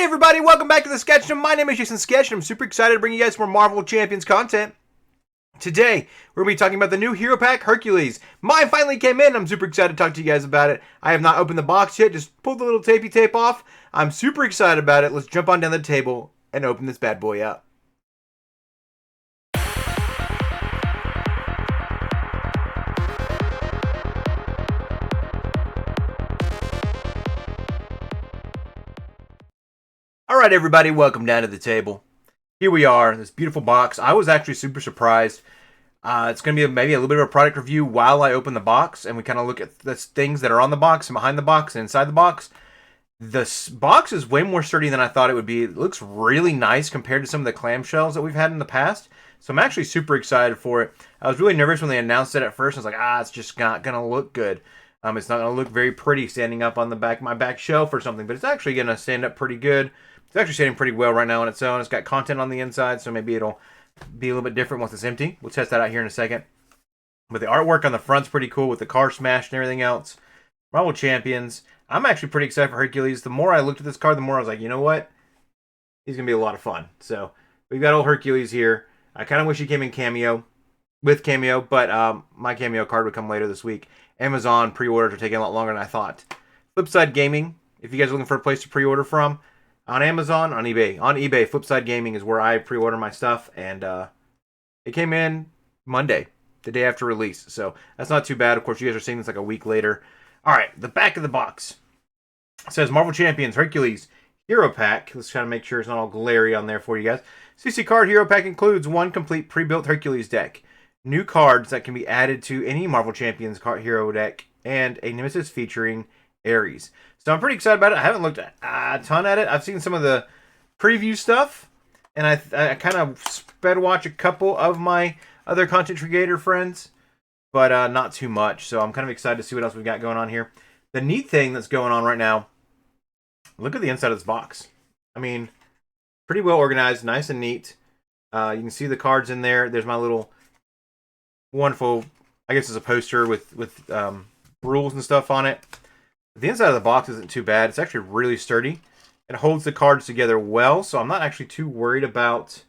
Everybody, welcome back to the Sketchdom. My name is Jason Sketch, and I'm super excited to bring you guys more Marvel Champions content. Today, we're going to be talking about the new Hero Pack, Hercules. Mine finally came in. I'm super excited to talk to you guys about it. I have not opened the box yet. Just pulled the little tapey tape off. I'm super excited about it. Let's jump on down the table and open this bad boy up. Alright everybody, welcome down to the table. Here we are, this beautiful box. I was actually super surprised. It's going to be maybe a little bit of a product review while I open the box, and we kind of look at the things that are on the box and behind the box and inside the box. This box is way more sturdy than I thought it would be. It looks really nice compared to some of the clamshells that we've had in the past. So I'm actually super excited for it. I was really nervous when they announced it at first. I was like, it's just not going to look good. It's not going to look very pretty standing up on the back of my back shelf or something, but it's actually going to stand up pretty good. It's actually standing pretty well right now on its own. It's got content on the inside, so maybe it'll be a little bit different once it's empty. We'll test that out here in a second. But the artwork on the front's pretty cool with the car smashed and everything else. Marvel Champions. I'm actually pretty excited for Hercules. The more I looked at this card, the more I was like, you know what? He's going to be a lot of fun. So we've got old Hercules here. I kind of wish he came in with cameo, but my cameo card would come later this week. Amazon pre-orders are taking a lot longer than I thought. Flipside Gaming, if you guys are looking for a place to pre-order from, on Amazon, on eBay. On eBay, Flipside Gaming is where I pre-order my stuff, and it came in Monday, the day after release, so that's not too bad. Of course, you guys are seeing this like a week later. All right, the back of the box. It says Marvel Champions Hercules Hero Pack. Let's kind of make sure it's not all glary on there for you guys. CC Card Hero Pack includes one complete pre-built Hercules deck, new cards that can be added to any Marvel Champions hero deck, and a Nemesis featuring Ares. So I'm pretty excited about it. I haven't looked a ton at it. I've seen some of the preview stuff, and I kind of sped watch a couple of my other content creator friends, but not too much. So I'm kind of excited to see what else we've got going on here. The neat thing that's going on right now, look at the inside of this box. I mean, pretty well organized, nice and neat. You can see the cards in there. There's my little wonderful, I guess it's a poster with rules and stuff on it. The inside of the box isn't too bad. It's actually really sturdy. It holds the cards together well, so I'm not actually too worried about...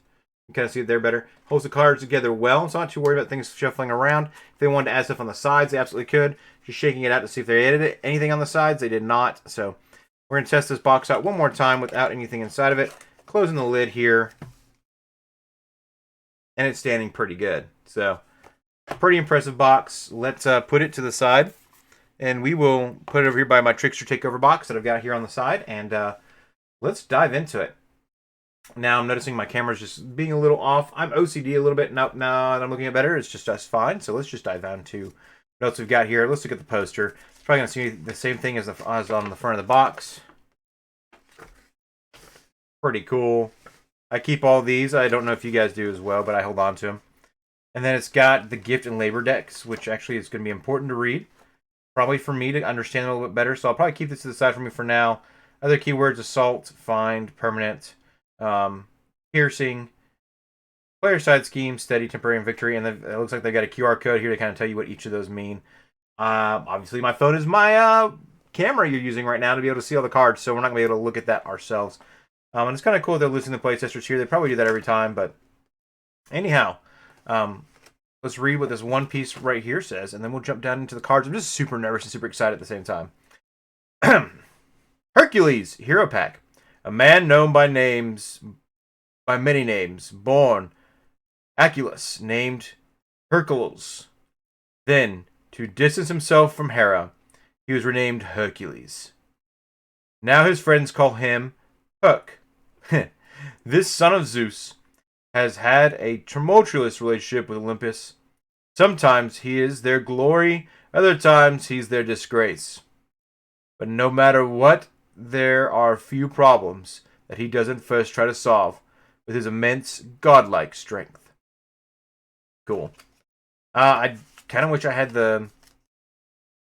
You can kind of see it there better. Holds the cards together well, so I'm not too worried about things shuffling around. If they wanted to add stuff on the sides, they absolutely could. Just shaking it out to see if they added anything on the sides. They did not, so we're going to test this box out one more time without anything inside of it. Closing the lid here. And it's standing pretty good. So, pretty impressive box. Let's put it to the side. And we will put it over here by my Trickster Takeover box that I've got here on the side. And let's dive into it. Now I'm noticing my camera's just being a little off. I'm OCD a little bit. Now that I'm looking at better, it's just fine. So let's just dive down to what else we've got here. Let's look at the poster. It's probably going to see the same thing as on the front of the box. Pretty cool. I keep all these. I don't know if you guys do as well, but I hold on to them. And then it's got the gift and labor decks, which actually is going to be important to read. Probably for me to understand it a little bit better, so I'll probably keep this to the side for me for now. Other keywords: assault, find, permanent, piercing, player side scheme, steady, temporary, and victory. And then it looks like they've got a QR code here to kind of tell you what each of those mean. Obviously, my phone is my camera you're using right now to be able to see all the cards, so we're not going to be able to look at that ourselves. And it's kind of cool they're listing the playtesters here. They probably do that every time, but anyhow. Let's read what this one piece right here says, and then we'll jump down into the cards. I'm just super nervous and super excited at the same time. Hercules, Hero Pack. A man known by many names, born Hercules, named Hercules. Then, to distance himself from Hera, he was renamed Hercules. Now his friends call him Herc. This son of Zeus has had a tumultuous relationship with Olympus. Sometimes he is their glory, other times he's their disgrace. But no matter what, there are few problems that he doesn't first try to solve with his immense godlike strength. Cool. I kind of wish I had the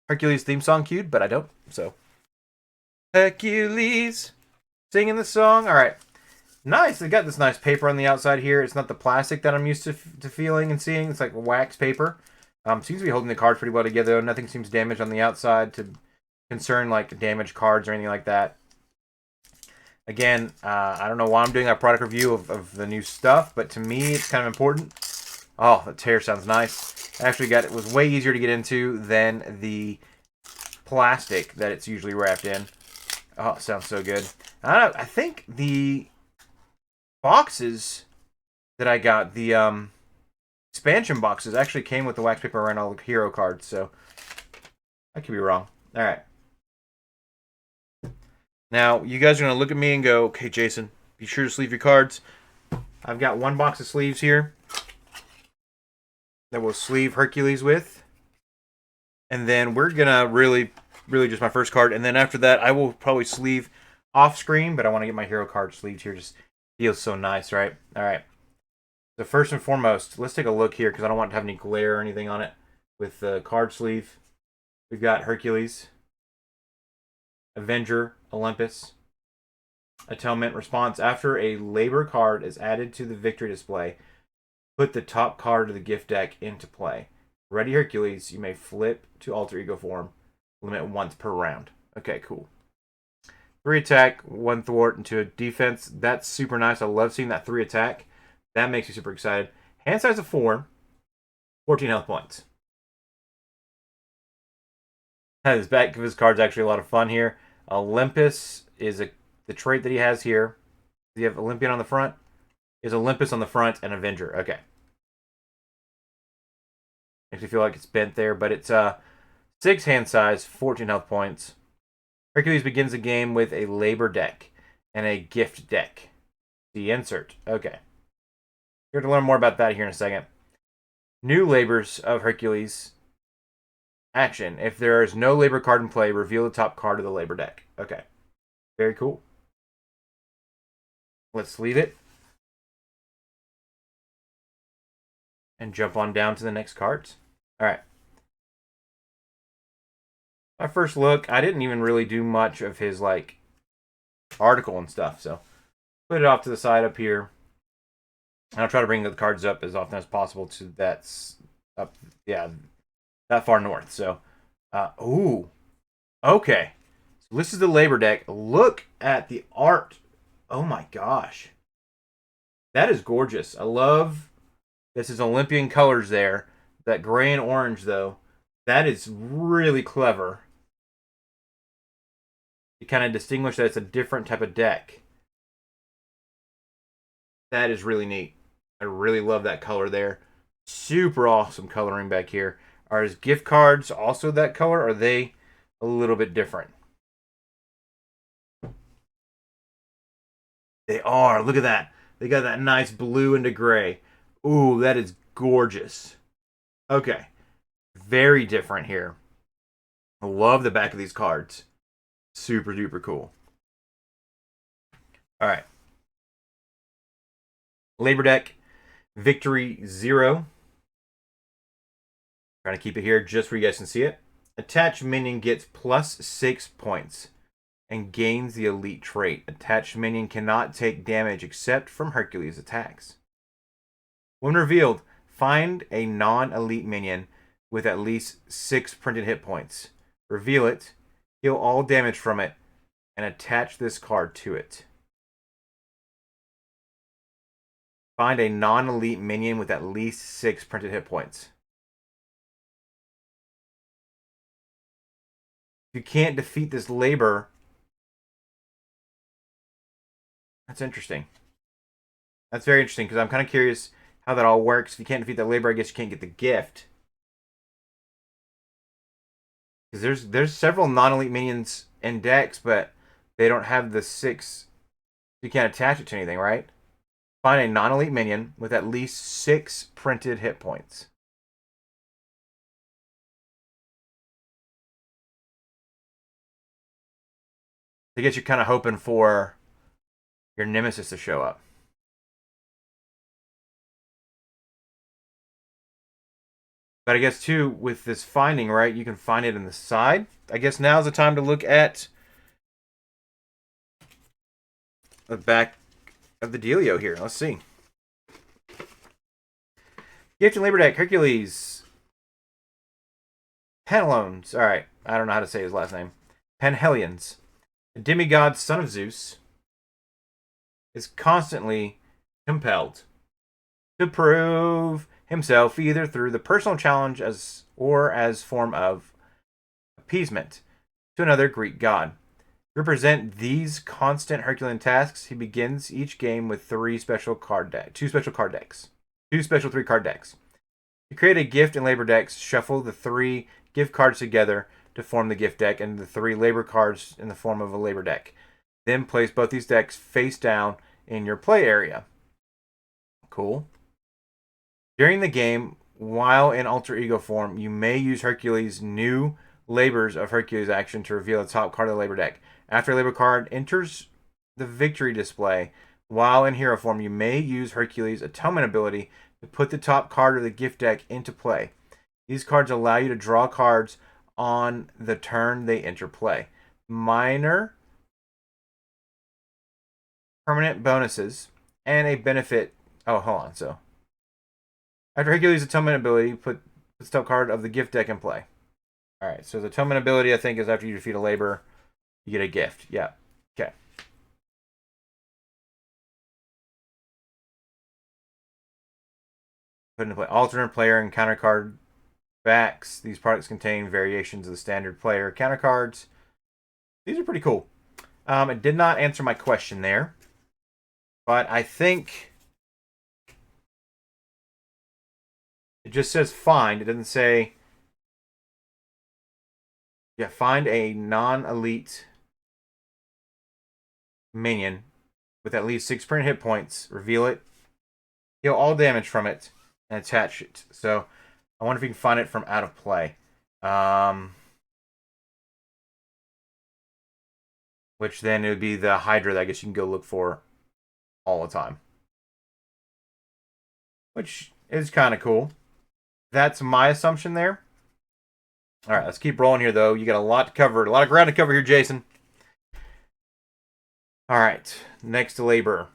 Hercules theme song queued, but I don't, so. Hercules, singing the song. All right. Nice. They got this nice paper on the outside here. It's not the plastic that I'm used to feeling and seeing. It's like wax paper. Seems to be holding the cards pretty well together. Nothing seems damaged on the outside to concern like damaged cards or anything like that. Again, I don't know why I'm doing a product review of the new stuff, but to me, it's kind of important. Oh, the tear sounds nice. Actually, it was way easier to get into than the plastic that it's usually wrapped in. Oh, it sounds so good. I think the boxes that I got, the expansion boxes, actually came with the wax paper and all the hero cards, so I could be wrong. All right. Now, you guys are going to look at me and go, okay, Jason, be sure to sleeve your cards. I've got one box of sleeves here that we'll sleeve Hercules with. And then we're going to really just my first card. And then after that, I will probably sleeve off screen, but I want to get my hero card sleeved here. Just feels so nice, right? All right. So first and foremost, let's take a look here because I don't want to have any glare or anything on it. With the card sleeve, we've got Hercules, Avenger, Olympus. Atonement response. After a labor card is added to the victory display, put the top card of the gift deck into play. Ready Hercules, you may flip to alter ego form. Limit once per round. Okay, cool. 3 attack, 1 thwart, and 2 defense. That's super nice. I love seeing that 3 attack. That makes me super excited. Hand size of 4, 14 health points. His back of his card's actually a lot of fun here. Olympus is the trait that he has here. Does he have Olympian on the front? Is Olympus on the front and Avenger. Okay. Makes me feel like it's bent there, but it's 6 hand size, 14 health points. Hercules begins the game with a labor deck and a gift deck. The insert. Okay. Here to learn more about that here in a second. New labors of Hercules. Action. If there is no labor card in play, reveal the top card of the labor deck. Okay. Very cool. Let's leave it. And jump on down to the next cards. Alright. My first look, I didn't even really do much of his, like, article and stuff, so put it off to the side up here. And I'll try to bring the cards up as often as possible to that's up, yeah, that far north. So, ooh, okay. So this is the labor deck. Look at the art. Oh my gosh, that is gorgeous. I love this is Olympian colors there. That gray and orange though, that is really clever. You kind of distinguish that it's a different type of deck. That is really neat. I really love that color there. Super awesome coloring back here. Are his gift cards also that color? Or are they a little bit different? They are. Look at that. They got that nice blue into gray. Ooh, that is gorgeous. Okay. Very different here. I love the back of these cards. Super duper cool. All right. Labor deck. Victory 0. Trying to keep it here just where you guys can see it. Attached minion gets plus 6 points and gains the elite trait. Attached minion cannot take damage except from Hercules attacks. When revealed, find a non-elite minion with at least 6 printed hit points. Reveal it, heal all damage from it, and attach this card to it. Find a non-elite minion with at least 6 printed hit points. If you can't defeat this labor, that's interesting. That's very interesting because I'm kind of curious how that all works. If you can't defeat that labor, I guess you can't get the gift. Because there's several non-elite minions in decks, but they don't have the 6. You can't attach it to anything, right? Find a non-elite minion with at least 6 printed hit points. I guess you're kind of hoping for your Nemesis to show up. But I guess, too, with this finding, right, you can find it in the side. I guess now's the time to look at the back of the dealio here. Let's see. Gift and Labor deck, Hercules. Penhelions. Alright, I don't know how to say his last name. Penhelions. A demigod, son of Zeus. is constantly compelled to prove himself either through the personal challenge or as form of appeasement to another Greek god. To represent these constant Herculean tasks, he begins each game with two special 3-card decks. To create a gift and labor decks, shuffle the 3 gift cards together to form the gift deck and the 3 labor cards in the form of a labor deck. Then place both these decks face down in your play area. Cool. During the game, while in alter ego form, you may use Hercules' new Labors of Hercules action to reveal the top card of the labor deck. After a labor card enters the victory display, while in hero form, you may use Hercules' atonement ability to put the top card of the gift deck into play. These cards allow you to draw cards on the turn they enter play. Minor permanent bonuses and a benefit. Oh, hold on. So, after Hercules' atonement ability, put the top card of the gift deck in play. All right. So the atonement ability, I think, is after you defeat a labor, you get a gift. Yeah. Okay. Put into play. Alternate player and counter card backs. These products contain variations of the standard player counter cards. These are pretty cool. It did not answer my question there, but I think it just says find. It doesn't say. Yeah, find a non-elite minion with at least 6 permanent hit points. Reveal it. Heal all damage from it and attach it. So I wonder if you can find it from out of play. Which then it would be the Hydra that I guess you can go look for all the time. Which is kind of cool. That's my assumption there. All right, let's keep rolling here, though. You got a lot to cover. A lot of ground to cover here, Jason. All right, next labor.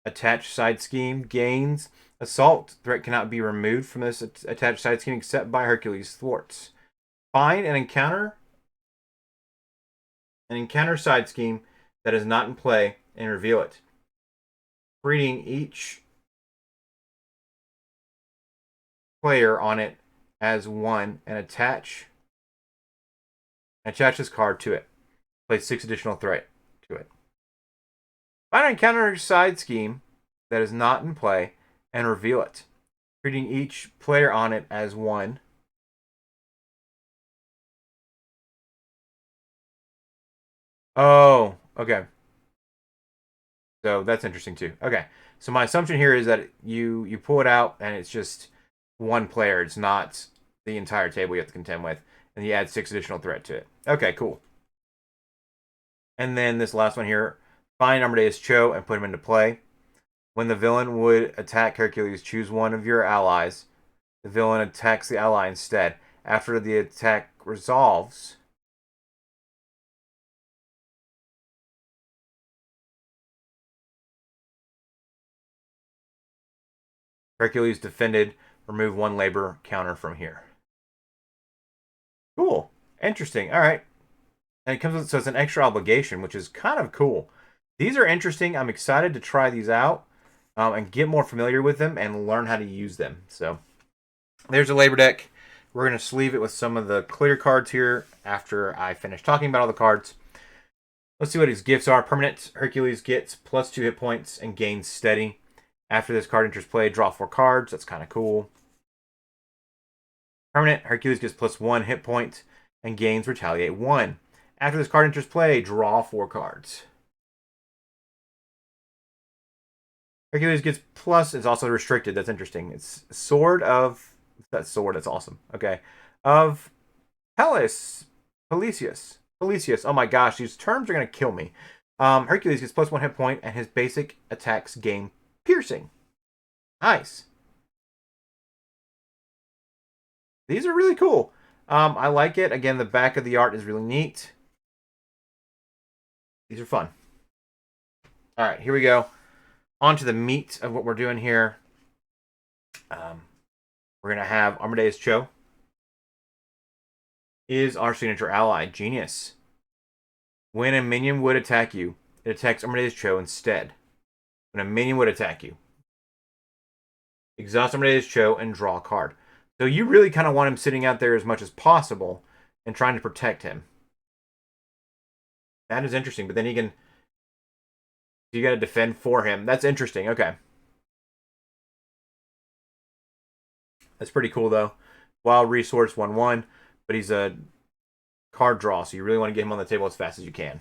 Attached side scheme gains assault. Threat cannot be removed from this attached side scheme except by Hercules thwarts. Find an encounter side scheme that is not in play and reveal it. Treating each player on it as one and attach this card to it. Place 6 additional threat to it. Find an encounter side scheme that is not in play and reveal it. Treating each player on it as one. Oh, okay. So that's interesting too. Okay. So my assumption here is that you pull it out and it's just one player. It's not the entire table you have to contend with. And you add 6 additional threat to it. Okay, cool. And then this last one here. Find Amadeus Cho and put him into play. When the villain would attack Hercules, choose one of your allies. The villain attacks the ally instead. After the attack resolves, Hercules defended. Remove 1 labor counter from here. Cool. Interesting. All right. And it comes with, so it's an extra obligation, which is kind of cool. These are interesting. I'm excited to try these out and get more familiar with them and learn how to use them. So there's a labor deck. We're going to sleeve it with some of the clear cards here after I finish talking about all the cards. Let's see what his gifts are. Permanent Hercules gets +2 hit points and gains steady. After this card enters play, draw 4 cards. That's kind of cool. Permanent Hercules gets +1 hit point and gains retaliate 1. After this card enters play, draw 4 cards. Hercules gets plus. It's also restricted. That's interesting. It's Sword of... That sword. That's awesome. Okay. Of Pelisius. Oh my gosh. These terms are going to kill me. Hercules gets +1 hit point and his basic attacks gain piercing. Nice. These are really cool. I like it. Again, the back of the art is really neat. These are fun. All right, here we go. On to the meat of what we're doing here. We're going to have Amadeus Cho. Is our signature ally. Genius. When a minion would attack you, it attacks Amadeus Cho instead. when a minion would attack you. Exhaust his Cho and draw a card. So you really kind of want him sitting out there as much as possible and trying to protect him. That is interesting, but then you got to defend for him. That's interesting. Okay. That's pretty cool, though. Wild resource 1/1, but he's a card draw, so you really want to get him on the table as fast as you can.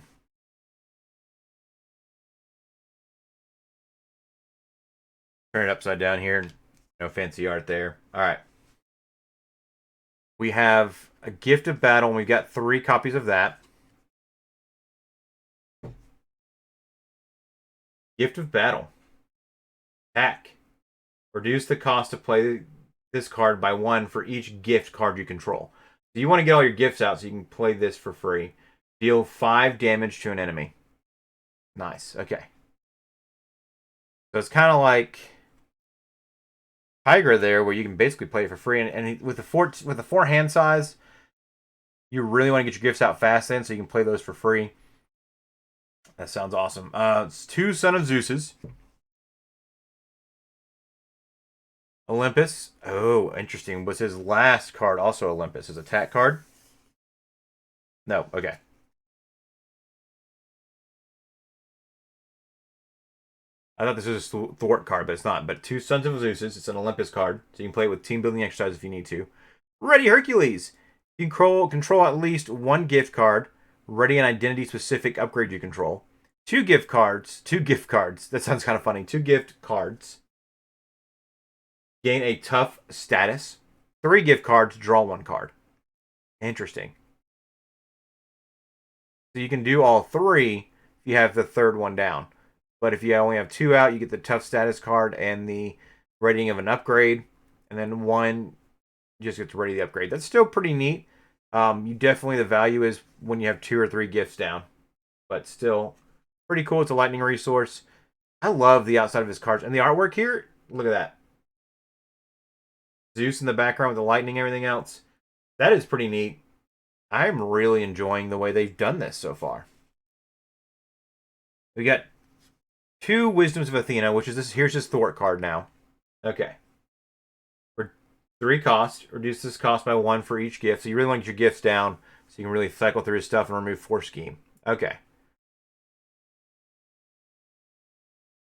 Turn it upside down here. No fancy art there. All right. We have a Gift of Battle, and we've got 3 copies of that. Gift of Battle. Attack. Reduce the cost to play this card by 1 for each gift card you control. So you want to get all your gifts out so you can play this for free. Deal 5 damage to an enemy. Nice. Okay. So it's kind of like Tigra there, where you can basically play it for free. And with the 4 hand size, you really want to get your gifts out fast then, so you can play those for free. That sounds awesome. It's 2 Son of Zeuses. Olympus. Oh, interesting. Was his last card also Olympus? His attack card? No. Okay. I thought this was a Thwart card, but it's not. But 2 Sons of Zeus. It's an Olympus card, so you can play it with team building exercise if you need to. Ready Hercules. You can control at least 1 gift card. Ready an identity-specific upgrade you control. 2 gift cards. 2 gift cards. That sounds kind of funny. 2 gift cards. Gain a tough status. 3 gift cards. Draw 1 card. Interesting. So you can do all 3 if you have the 3rd one down. But if you only have 2 out, you get the tough status card and the rating of an upgrade. And then 1 just gets ready the upgrade. That's still pretty neat. You definitely, the value is when you have 2 or 3 gifts down. But still pretty cool. It's a lightning resource. I love the outside of his cards. And the artwork here, look at that. Zeus in the background with the lightning and everything else. That is pretty neat. I'm really enjoying the way they've done this so far. We got 2 Wisdoms of Athena, which is this. Here's his Thwart card now. Okay. For 3 cost, reduce this cost by 1 for each gift. So you really want to get your gifts down so you can really cycle through his stuff and remove Force Scheme. Okay.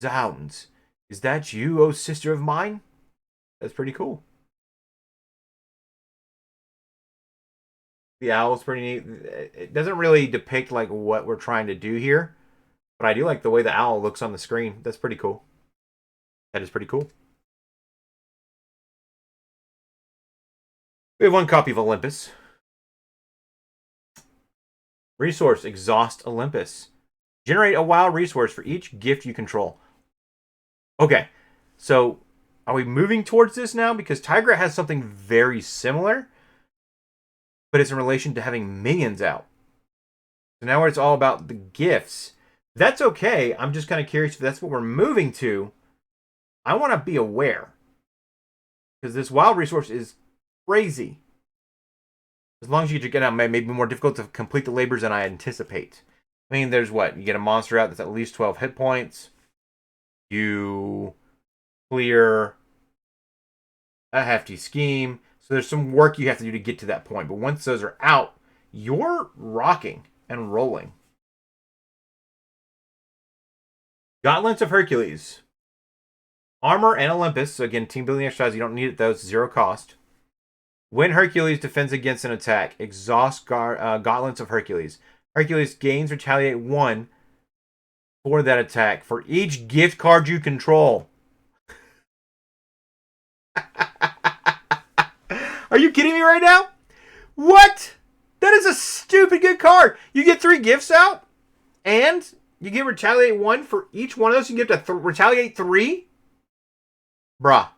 Zounds. Is that you, oh sister of mine? That's pretty cool. The owl's pretty neat. It doesn't really depict like what we're trying to do here, but I do like the way the owl looks on the screen. That's pretty cool. That is pretty cool. We have 1 copy of Olympus. Resource, Exhaust Olympus. Generate a wild resource for each gift you control. Okay, so are we moving towards this now? Because Tigra has something very similar, but it's in relation to having minions out. So now it's all about the gifts. That's okay. I'm just kind of curious if that's what we're moving to. I want to be aware. Because this wild resource is crazy. As long as you get out, it may be more difficult to complete the labors than I anticipate. I mean, there's what? You get a monster out that's at least 12 hit points. You clear a hefty scheme. So there's some work you have to do to get to that point. But once those are out, you're rocking and rolling. Gauntlets of Hercules. Armor and Olympus. So again, team building exercise. You don't need it though. It's 0 cost. When Hercules defends against an attack, exhaust Gauntlets of Hercules. Hercules gains Retaliate 1 for that attack for each gift card you control. Are you kidding me right now? What? That is a stupid good card. You get 3 gifts out, and you get Retaliate 1 for each one of those. You get to Retaliate 3? Bruh.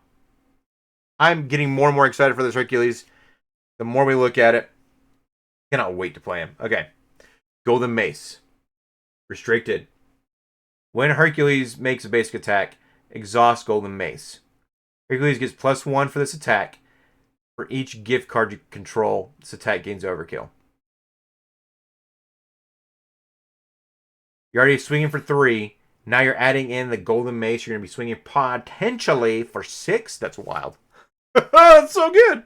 I'm getting more and more excited for this Hercules. The more we look at it, cannot wait to play him. Okay. Golden Mace. Restricted. When Hercules makes a basic attack, exhaust Golden Mace. Hercules gets +1 for this attack. For each gift card you control, this attack gains overkill. You're already swinging for 3. Now you're adding in the golden mace. You're going to be swinging potentially for 6. That's wild. That's so good.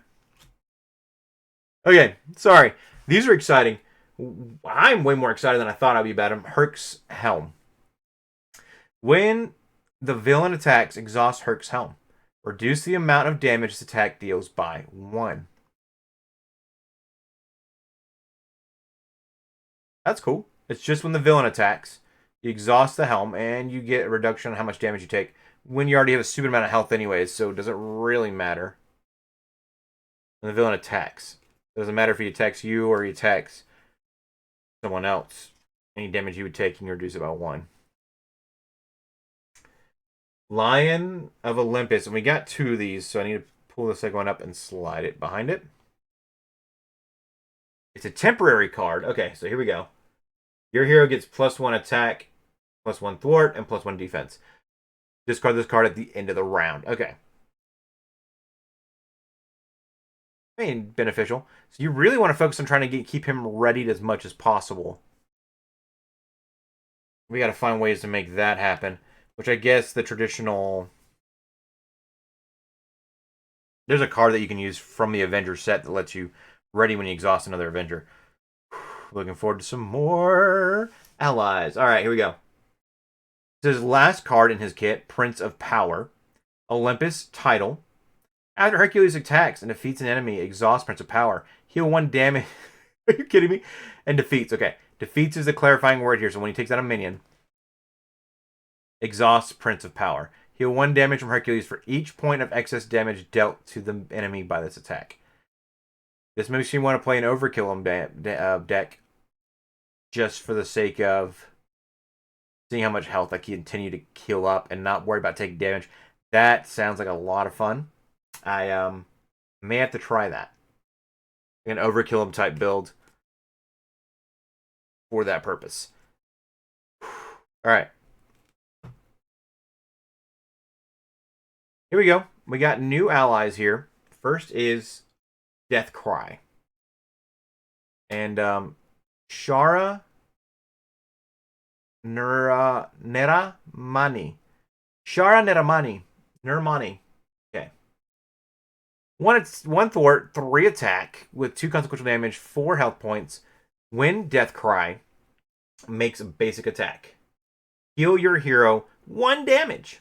Okay, sorry. These are exciting. I'm way more excited than I thought I'd be about them. Herc's Helm. When the villain attacks, exhaust Herc's Helm. Reduce the amount of damage this attack deals by 1. That's cool. It's just when the villain attacks, you exhaust the helm, and you get a reduction on how much damage you take when you already have a stupid amount of health anyways, so it doesn't really matter. When the villain attacks. It doesn't matter if he attacks you or he attacks someone else. Any damage you would take, you can reduce it by 1. Lion of Olympus. And we got 2 of these, so I need to pull the second one up and slide it behind it. It's a temporary card. Okay, so here we go. Your hero gets +1 attack, +1 thwart, and +1 defense. Discard this card at the end of the round. Okay. I mean, beneficial. So you really want to focus on trying to keep him readied as much as possible. We got to find ways to make that happen. Which I guess the traditional... There's a card that you can use from the Avengers set that lets you ready when you exhaust another Avenger. Looking forward to some more allies. Alright, here we go. This is his last card in his kit, Prince of Power. Olympus title. After Hercules attacks and defeats an enemy, exhaust Prince of Power. Heal 1 damage. Are you kidding me? And defeats. Okay. Defeats is the clarifying word here, so when he takes out a minion, exhaust Prince of Power. Heal 1 damage from Hercules for each point of excess damage dealt to the enemy by this attack. This makes you want to play an Overkill deck just for the sake of seeing how much health I can continue to heal up and not worry about taking damage. That sounds like a lot of fun. I may have to try that. An Overkill type build for that purpose. Alright. Here we go. We got new allies here. First is Death Cry. And Shara Neramani. Shara Neramani. Okay. One thwart, 3 attack with 2 consequential damage, 4 health points. When Death Cry makes a basic attack, heal your hero 1 damage.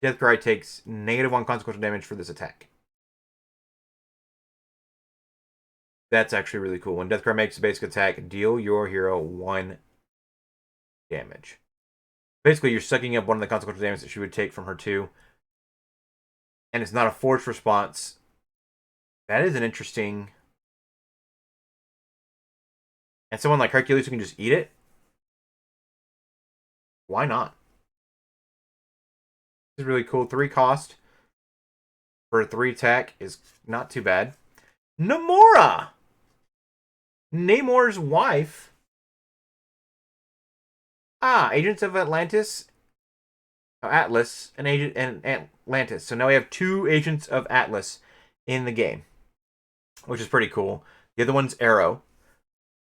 Death Cry takes -1 consequential damage for this attack. That's actually really cool. When Death Cry makes a basic attack, deal your hero 1 damage. Basically, you're sucking up 1 of the consequential damage that she would take from her 2. And it's not a forced response. That is an interesting... And someone like Hercules who can just eat it? Why not? This is really cool. 3 cost for a 3 attack is not too bad. Namora! Namor's wife. Agents of Atlantis. Atlas and Atlantis. So now we have 2 Agents of Atlas in the game, which is pretty cool. The other one's Arrow.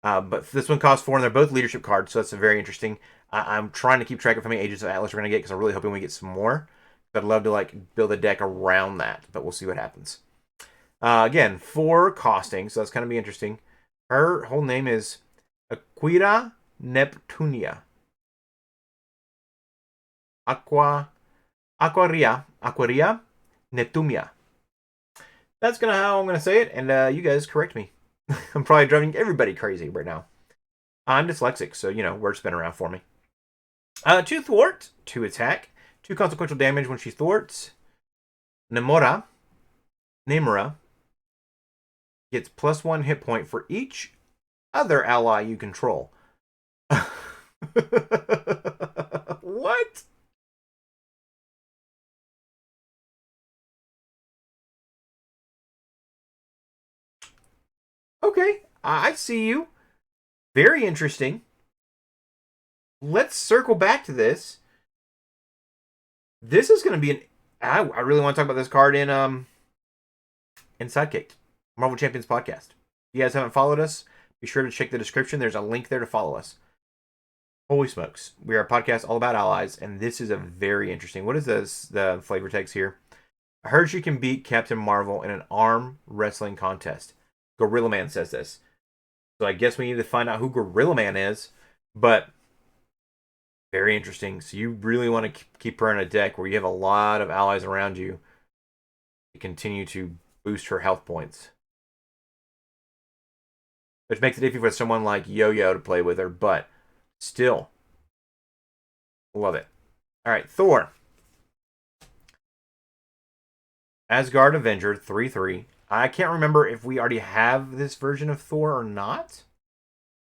But this one costs 4, and they're both leadership cards, so that's very interesting. I'm trying to keep track of how many Agents of Atlas we're going to get, because I'm really hoping we get some more. I'd love to build a deck around that, but we'll see what happens. Again, 4 costing, so that's going to be interesting. Her whole name is Aquila Neptunia. Aquaria Neptunia. That's how I'm going to say it, and you guys correct me. I'm probably driving everybody crazy right now. I'm dyslexic, so, words spin around for me. 2 thwart, 2 attack, 2 consequential damage when she thwarts. Namora gets +1 hit point for each other ally you control. What? Okay, I see you. Very interesting. Let's circle back to this. This is going to be an... I really want to talk about this card in Sidekick, Marvel Champions Podcast. If you guys haven't followed us, be sure to check the description. There's a link there to follow us. Holy smokes. We are a podcast all about allies, and this is a very interesting. What is this? The flavor text here. I heard you can beat Captain Marvel in an arm wrestling contest. Gorilla Man says this. So I guess we need to find out who Gorilla Man is. But very interesting. So you really want to keep her in a deck where you have a lot of allies around you to continue to boost her health points. Which makes it iffy for someone like Yo-Yo to play with her, but still. Love it. Alright, Thor. Asgard Avenger 3/3. I can't remember if we already have this version of Thor or not.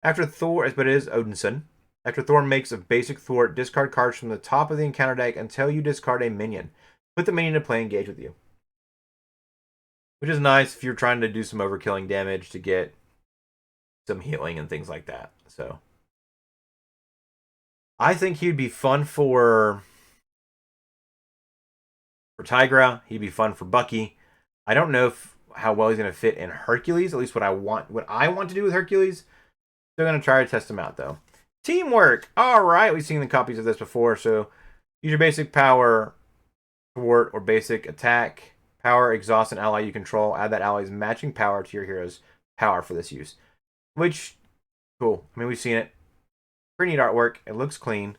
After Thor, but it is Odinson. After Thor makes a basic Thor, discard cards from the top of the encounter deck until you discard a minion. Put the minion into play and engage with you. Which is nice if you're trying to do some overkilling damage to get some healing and things like that. So I think he'd be fun for Tigra. He'd be fun for Bucky. I don't know how well he's going to fit in Hercules. At least what I want to do with Hercules. Still going to try to test him out though. Teamwork. All right, we've seen the copies of this before. So use your basic power, thwart, or basic attack. Power, exhaust an ally you control. Add that ally's matching power to your hero's power for this use. Which, cool. I mean, we've seen it. Pretty neat artwork. It looks clean.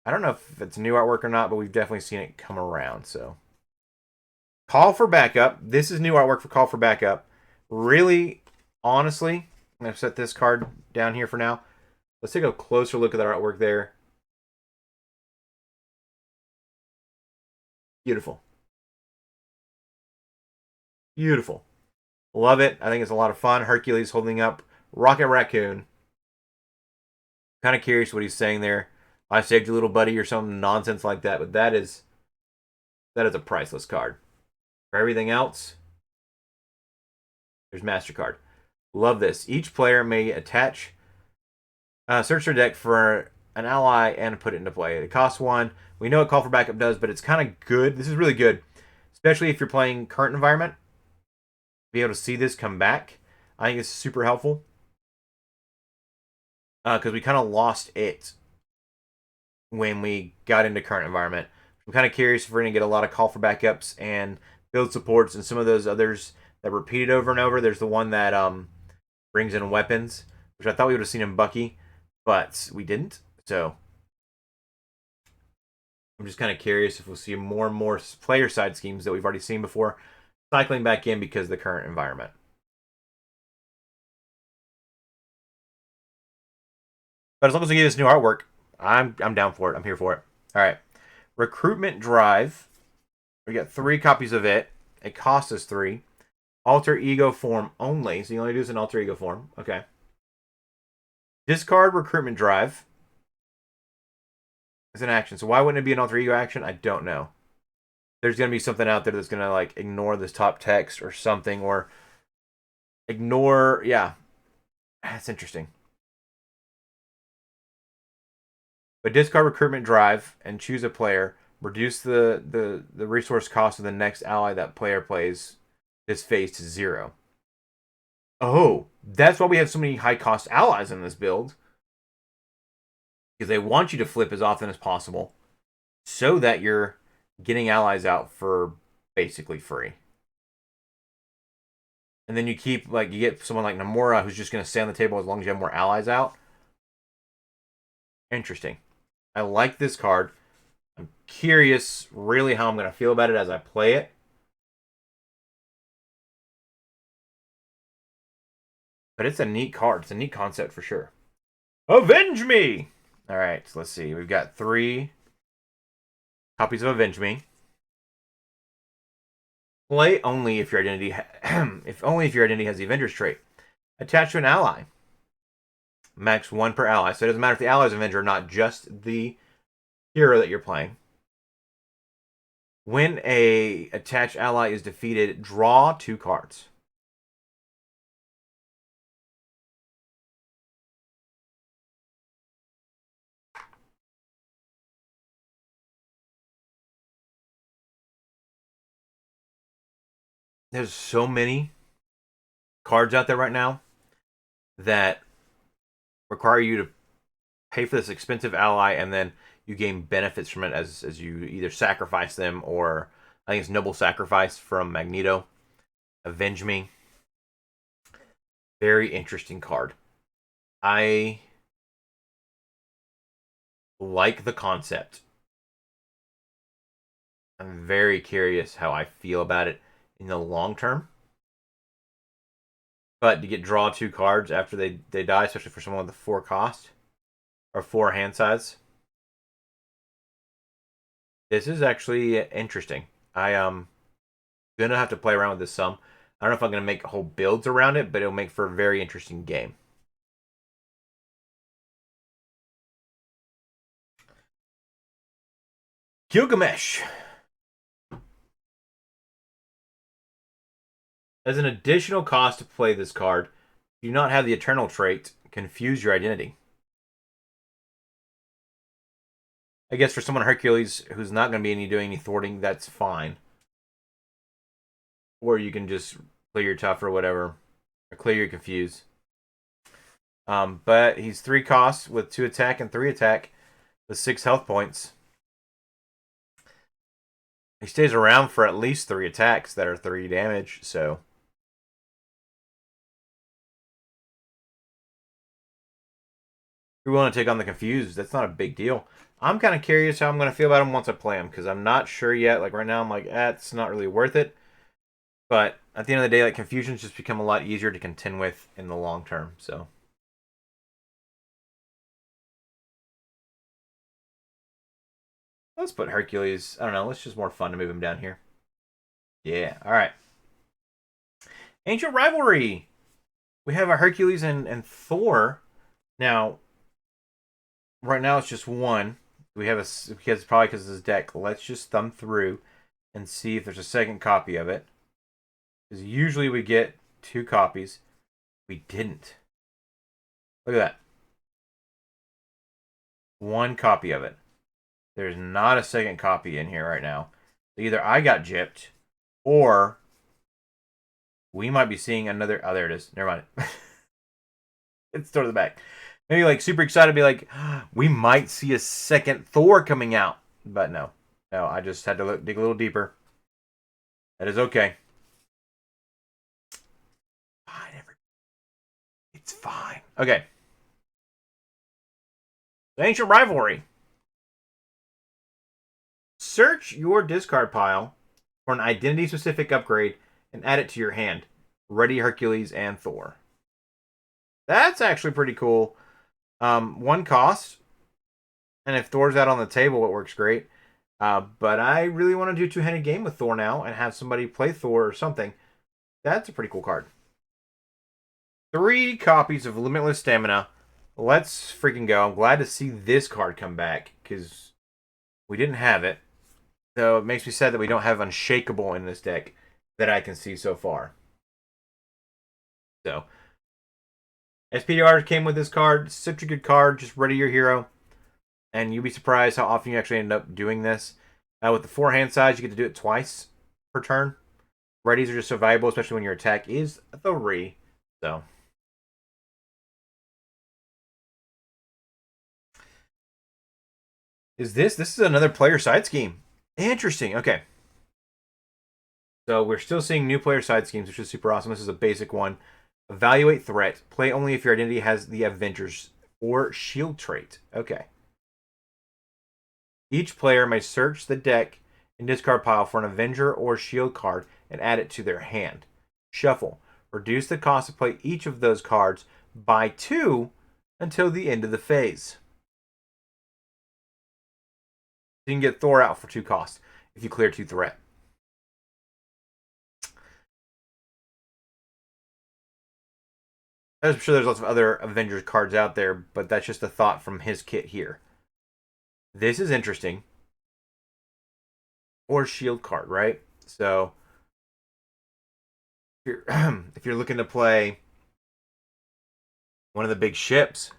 I don't know if it's new artwork or not, but we've definitely seen it come around. So, Call for Backup. This is new artwork for Call for Backup. Really, honestly, I'm going to set this card down here for now. Let's take a closer look at that artwork there. Beautiful. Beautiful. Love it. I think it's a lot of fun. Hercules holding up Rocket Raccoon. Kind of curious what he's saying there. I saved you, little buddy, or some nonsense like that. But that is a priceless card. For everything else, there's MasterCard. Love this. Each player may search their deck for an ally and put it into play. It costs 1. We know what Call for Backup does, but it's kind of good. This is really good, especially if you're playing current environment. Be able to see this come back. I think it's super helpful because we kind of lost it when we got into current environment. I'm kind of curious if we're going to get a lot of Call for Backups and build supports and some of those others that repeated over and over. There's the one that brings in weapons, which I thought we would have seen in Bucky, but we didn't. So I'm just kind of curious if we'll see more and more player side schemes that we've already seen before cycling back in because of the current environment. But as long as we get this new artwork, I'm down for it. I'm here for it. All right. Recruitment Drive. We got 3 copies of it. It costs us 3. Alter ego form only. So you only do this in alter ego form. Okay. Discard Recruitment Drive. It's an action. So why wouldn't it be an alter ego action? I don't know. There's going to be something out there that's going to like ignore this top text or something, or ignore. Yeah. That's interesting. But discard Recruitment Drive and choose a player. Reduce the resource cost of the next ally that player plays this phase to 0. Oh, that's why we have so many high cost allies in this build. Because they want you to flip as often as possible so that you're getting allies out for basically free. And then you keep, like, you get someone like Namora who's just going to stay on the table as long as you have more allies out. Interesting. I like this card. I'm curious really how I'm going to feel about it as I play it. But it's a neat card. It's a neat concept for sure. Avenge Me! Alright, so let's see. We've got 3 copies of Avenge Me. Play only if your identity if your identity has the Avengers trait. Attach to an ally. Max 1 per ally. So it doesn't matter if the ally is Avenger or not, just the hero that you're playing. When a attached ally is defeated, draw 2 cards. There's so many cards out there right now that require you to pay for this expensive ally, and then you gain benefits from it as you either sacrifice them or I think it's Noble Sacrifice from Magneto. Avenge Me. Very interesting card. I like the concept. I'm very curious how I feel about it in the long term. But to get draw 2 cards after they die, especially for someone with a 4 cost or 4 hand size, this is actually interesting. I gonna have to play around with this some. I don't know if I'm gonna make whole builds around it, but it'll make for a very interesting game. Gilgamesh. As an additional cost to play this card, you do not have the Eternal trait, Confuse Your Identity. I guess for someone Hercules who's not going to be doing any thwarting, that's fine. Or you can just clear your tough or whatever, or clear your confuse. But he's 3 costs with 2 attack and 3 attack with 6 health points. He stays around for at least 3 attacks that are 3 damage, so if you want to take on the confused, that's not a big deal. I'm kind of curious how I'm going to feel about him once I play him, because I'm not sure yet. Like right now, I'm like, it's not really worth it. But at the end of the day, like confusions just become a lot easier to contend with in the long term. So let's put Hercules. I don't know. It's just more fun to move him down here. Yeah. All right. Ancient Rivalry. We have a Hercules and Thor. Now, right now it's just one. We have because probably because of his deck. Let's just thumb through and see if there's a second copy of it. Because usually we get 2 copies. We didn't. Look at that. 1 copy of it. There's not a second copy in here right now. Either I got gypped, or we might be seeing another. Oh, there it is. Never mind. It's toward the back. Maybe like super excited to be like, we might see a second Thor coming out. But no. No, I just had to dig a little deeper. That is okay. Fine, it's fine. Okay. The Ancient Rivalry. Search your discard pile for an identity-specific upgrade and add it to your hand. Ready Hercules and Thor. That's actually pretty cool. 1 cost. And if Thor's out on the table, it works great. But I really want to do a 2-handed game with Thor now and have somebody play Thor or something. That's a pretty cool card. 3 copies of Limitless Stamina. Let's freaking go. I'm glad to see this card come back because we didn't have it. So it makes me sad that we don't have Unshakable in this deck that I can see so far. So, SPDR came with this card. Such a good card. Just ready your hero. And you'll be surprised how often you actually end up doing this. With the 4 hand size, you get to do it twice per turn. Readies are just so valuable, especially when your attack is 3. So, this is another player side scheme. Interesting. Okay. So we're still seeing new player side schemes, which is super awesome. This is a basic one. Evaluate threat. Play only if your identity has the Avengers or Shield trait. Okay. Each player may search the deck and discard pile for an Avenger or Shield card and add it to their hand. Shuffle. Reduce the cost to play each of those cards by 2 until the end of the phase. You can get Thor out for 2 costs if you clear 2 threat. I'm sure there's lots of other Avengers cards out there, but that's just a thought from his kit here. This is interesting. Or Shield card, right? So if you're looking to play one of the big ships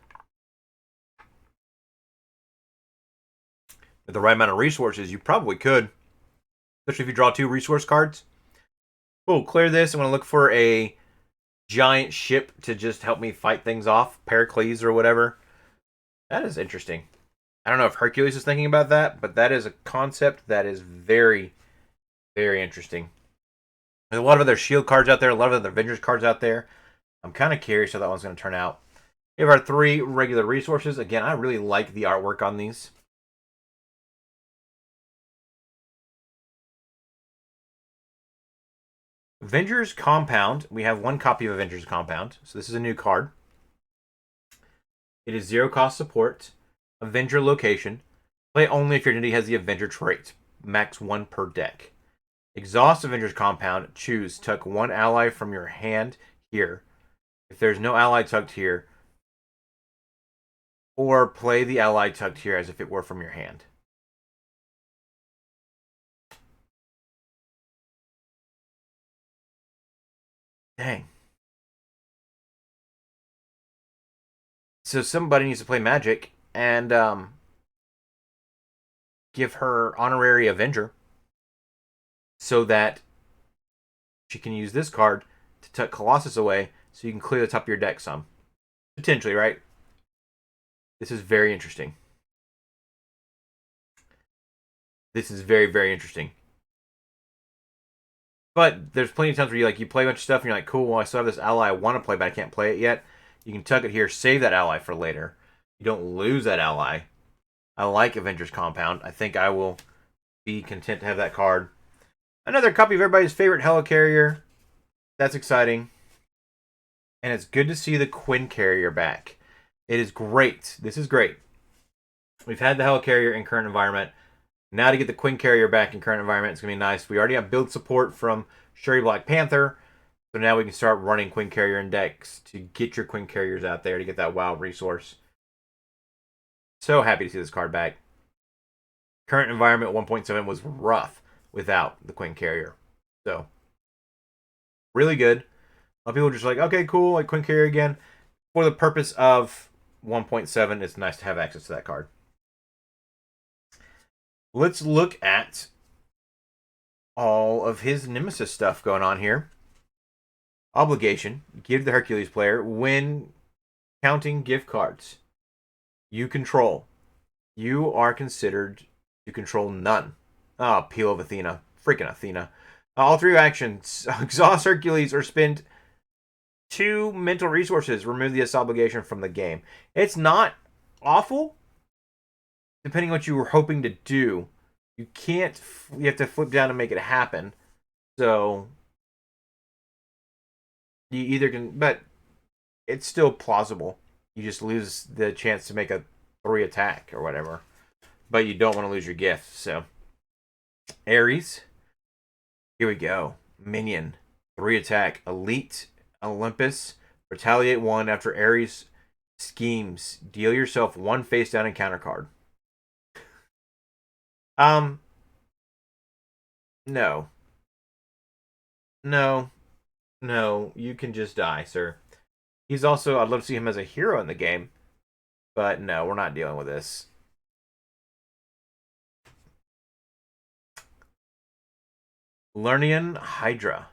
with the right amount of resources, you probably could. Especially if you draw 2 resource cards. Oh, clear this. I'm going to look for a giant ship to just help me fight things off. Hercules or whatever. That is interesting. I don't know if Hercules is thinking about that, but that is a concept that is very, very interesting. There's a lot of other shield cards out there, a lot of other Avengers cards out there. I'm kind of curious how that one's going to turn out. We have our 3 regular resources. Again, I really like the artwork on these. Avengers Compound. We have 1 copy of Avengers Compound. So this is a new card. It is 0 cost support. Avenger location. Play only if your entity has the Avenger trait. Max 1 per deck. Exhaust Avengers Compound. Choose. Tuck 1 ally from your hand here. If there's no ally tucked here, or play the ally tucked here as if it were from your hand. Dang. So somebody needs to play Magic and give her honorary Avenger so that she can use this card to tuck Colossus away so you can clear the top of your deck some. Potentially, right? This is very interesting. This is very, very interesting. But there's plenty of times where you play a bunch of stuff and you're like, cool, well, I still have this ally I want to play, but I can't play it yet. You can tuck it here, save that ally for later. You don't lose that ally. I like Avengers Compound. I think I will be content to have that card. Another copy of everybody's favorite Helicarrier. That's exciting. And it's good to see the Quinn Carrier back. It is great. This is great. We've had the Helicarrier in current environment. Now to get the Quinn Carrier back in current environment, it's going to be nice. We already have build support from Shuri Black Panther. So now we can start running Quinn Carrier in decks to get your Quinn Carriers out there to get that WoW resource. So happy to see this card back. Current environment 1.7 was rough without the Quinn Carrier. So, really good. A lot of people are just like, okay, cool, like Quinn Carrier again. For the purpose of 1.7, it's nice to have access to that card. Let's look at all of his Nemesis stuff going on here. Obligation. Give the Hercules player when counting gift cards you control. You are considered to control none. Oh, Peel of Athena. Freaking Athena. All 3 actions. Exhaust Hercules or spend 2 mental resources. Remove this obligation from the game. It's not awful. Depending on what you were hoping to do. You can't... You have to flip down to make it happen. So... You either can... But it's still plausible. You just lose the chance to make a 3 attack or whatever. But you don't want to lose your gift, so... Ares. Here we go. Minion. 3 attack. Elite. Olympus. Retaliate 1 after Ares schemes. Deal yourself 1 face down encounter card. No. No. No. You can just die, sir. He's also... I'd love to see him as a hero in the game. But no, we're not dealing with this. Lernian Hydra.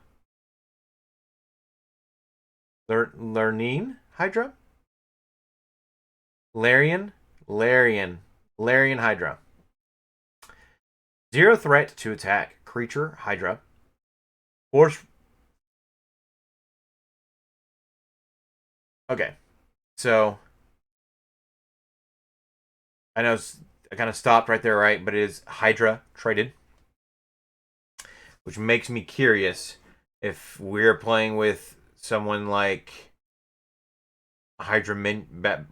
Lernine Hydra? Larian Hydra. 0 threat to attack. Creature Hydra. Force. Okay. So. I know I kind of stopped right there, right? But it is Hydra traded. Which makes me curious if we're playing with someone like Hydra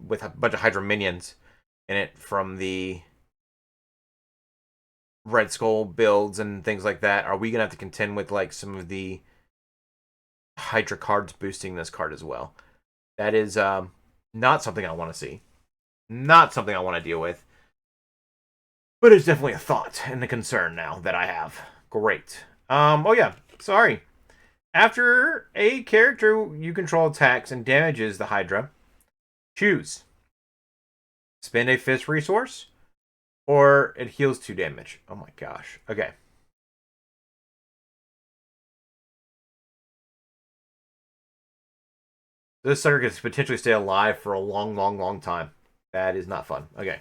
with a bunch of Hydra minions in it from the Red Skull builds and things like that. Are we gonna have to contend with like some of the Hydra cards boosting this card as well? That is not something I want to see. Not something I want to deal with. But it's definitely a thought and a concern now that I have. Great. Oh yeah, sorry. After a character you control attacks and damages the Hydra, choose. Spend a fist resource, or it heals 2 damage. Oh my gosh. Okay. This sucker could potentially stay alive for a long, long, long time. That is not fun. Okay.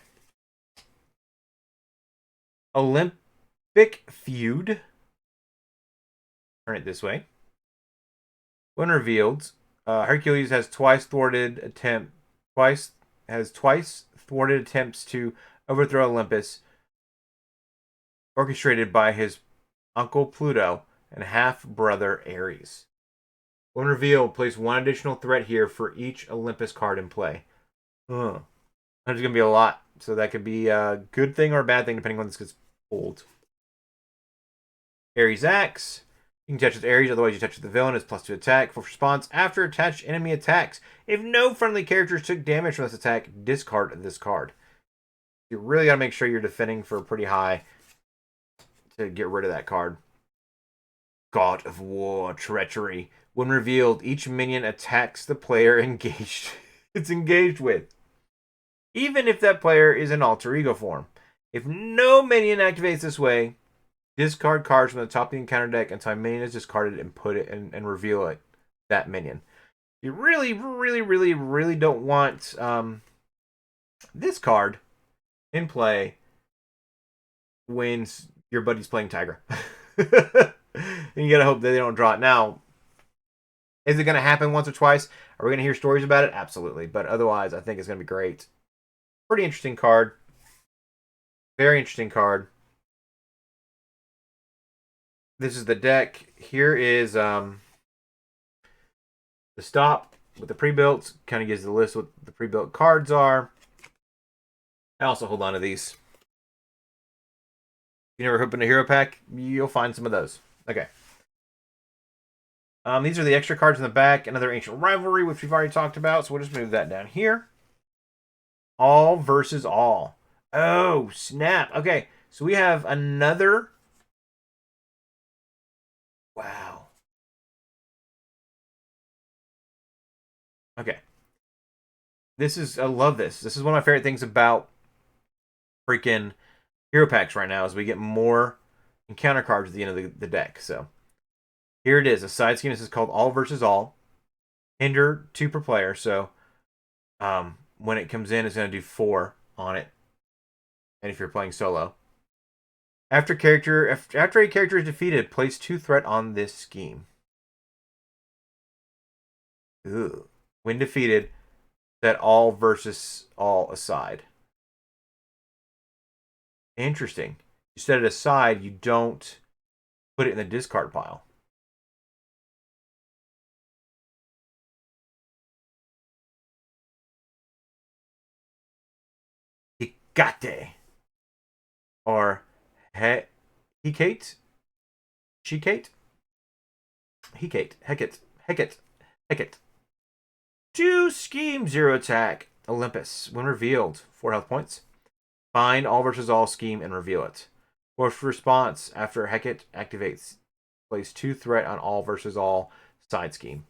Olympic feud. Turn it this way. When revealed, Hercules has twice thwarted attempts to overthrow Olympus, orchestrated by his uncle Pluto and half-brother Ares. When revealed, place one additional threat here for each Olympus card in play. There's going to be a lot, so that could be a good thing or a bad thing depending on when this gets pulled. Ares Axe. You can touch with Ares, otherwise you touch with the villain. It's +2 attack. For response, after attached enemy attacks, if no friendly characters took damage from this attack, discard this card. You really got to make sure you're defending for pretty high to get rid of that card. God of War Treachery. When revealed, each minion attacks the player engaged it's engaged with, even if that player is in alter ego form. If no minion activates this way, discard cards from the top of the encounter deck until a minion is discarded and put it and reveal it, that minion. You really, really, really, really don't want this card in play when your buddy's playing Tigra. And you gotta hope that they don't draw it. Now, is it gonna happen once or twice? Are we gonna hear stories about it? Absolutely. But otherwise, I think it's gonna be great. Pretty interesting card. Very interesting card. This is the deck. Here is the stop with the pre-built. Kind of gives the list what the pre-built cards are. I also hold on to these. If you never opened a hero pack, you'll find some of those. Okay. These are the extra cards in the back. Another Ancient Rivalry, which we've already talked about. So we'll just move that down here. All versus all. Oh, snap. Okay, so we have another. Wow. Okay. I love this. This is one of my favorite things about freaking hero packs right now is we get more encounter cards at the end of the deck. So here it is. A side scheme. This is called All versus All. Hinder 2 per player. So when it comes in, it's going to do 4 on it. And if you're playing solo. After a character is defeated, place 2 threat on this scheme. Ooh. When defeated, set all versus all aside. Interesting. You set it aside, you don't put it in the discard pile. Hikate. Or Hecate? Hecate? Hecate. 2 scheme, 0 attack. Olympus. When revealed, 4 health points. Find all versus all scheme and reveal it. Force response after Hecate activates. Place 2 threat on all versus all side scheme.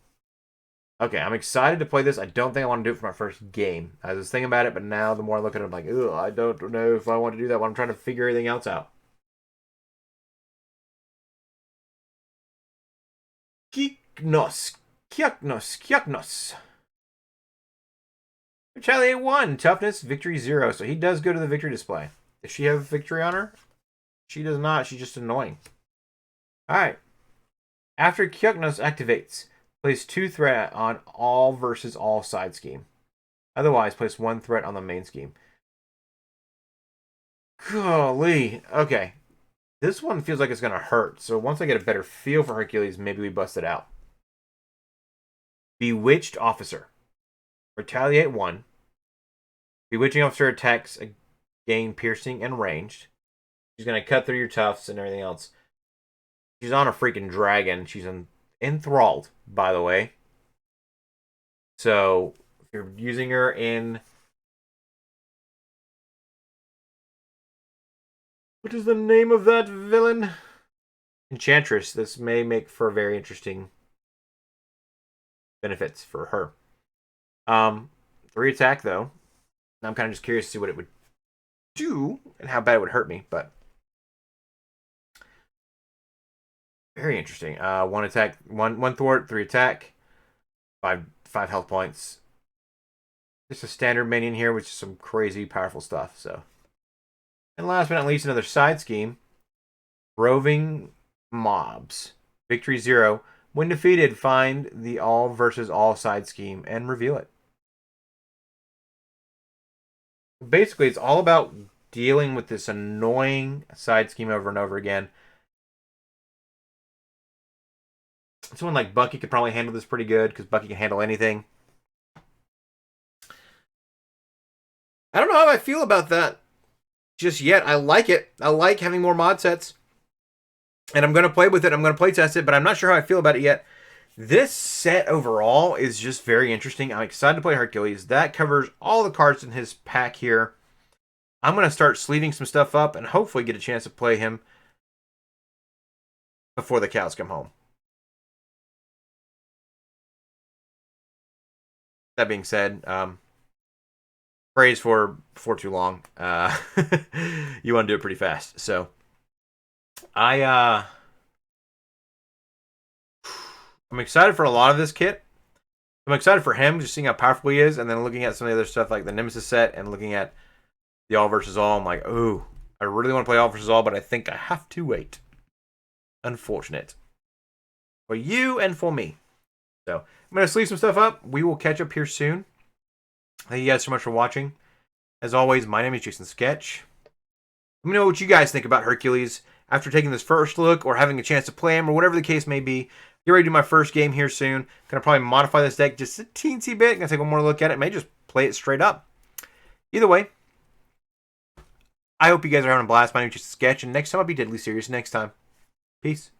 Okay, I'm excited to play this. I don't think I want to do it for my first game. I was thinking about it, but now the more I look at it, I'm like, ugh, I don't know if I want to do that when I'm trying to figure everything else out. Kiaknos. Retaliate 1, toughness, victory 0. So he does go to the victory display. Does she have victory on her? She does not. She's just annoying. Alright. After Kiaknos activates, place 2 threat on all versus all side scheme. Otherwise, place 1 threat on the main scheme. Golly. Okay. This one feels like it's going to hurt. So once I get a better feel for Hercules, maybe we bust it out. Bewitched Officer. Retaliate 1. Bewitching Officer attacks gain piercing and ranged. She's going to cut through your tufts and everything else. She's on a freaking dragon. She's enthralled, by the way. So, if you're using her in... What is the name of that villain? Enchantress. This may make for very interesting benefits for her. 3 attack, though. I'm kind of just curious to see what it would do and how bad it would hurt me, but very interesting. 1 attack, one thwart, 3 attack, 5 health points. Just a standard minion here, which is some crazy powerful stuff. So, and last but not least, another side scheme. Roving mobs. Victory 0. When defeated, find the all versus all side scheme and reveal it. Basically, it's all about dealing with this annoying side scheme over and over again. Someone like Bucky could probably handle this pretty good because Bucky can handle anything. I don't know how I feel about that just yet. I like it. I like having more mod sets. And I'm going to play with it. I'm going to play test it, but I'm not sure how I feel about it yet. This set overall is just very interesting. I'm excited to play Hercules. That covers all the cards in his pack here. I'm going to start sleeving some stuff up and hopefully get a chance to play him before the cows come home. That being said, praise for before too long. You want to do it pretty fast. So, I'm excited for a lot of this kit. I'm excited for him, just seeing how powerful he is, and then looking at some of the other stuff like the Nemesis set and looking at the all versus all. I'm like, ooh, I really want to play all versus all, but I think I have to wait. Unfortunate. For you and for me. So, I'm going to sleeve some stuff up. We will catch up here soon. Thank you guys so much for watching. As always, my name is Jason Sketch. Let me know what you guys think about Hercules after taking this first look or having a chance to play him or whatever the case may be. Get ready to do my first game here soon. Gonna probably modify this deck just a teensy bit. Gonna take one more look at it. May just play it straight up. Either way, I hope you guys are having a blast. My name is Jason Sketch, and next time I'll be deadly serious next time. Peace.